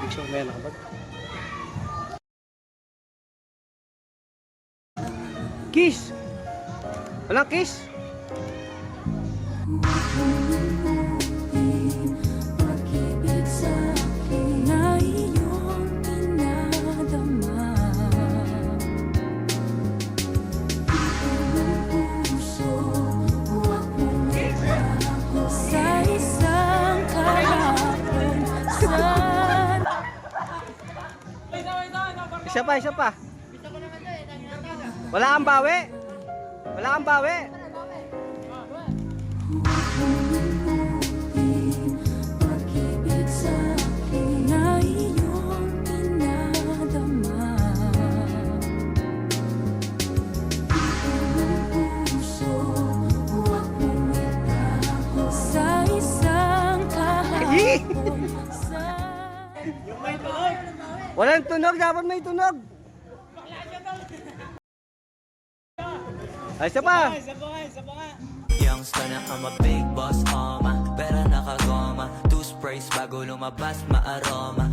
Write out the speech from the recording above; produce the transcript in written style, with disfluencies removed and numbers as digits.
So, may nakapag. Kiss! Walang kiss! Pag-ibig sa akin na iyong dinadama. Ang puso, huwag mong itago sa isang kahapon. Isa pa, isa pa. Wala kang bawi. Wala kang bawi. Pag-ibig sa akin na iyong dinadama. Ang puso, huwag mong itago sa isang kahapon. Walang tunog, dapat may tunog. Ay, isa pa. Youngster na I'm a big boss, Pera nakagoma 2 sprays bago lumabas maaroma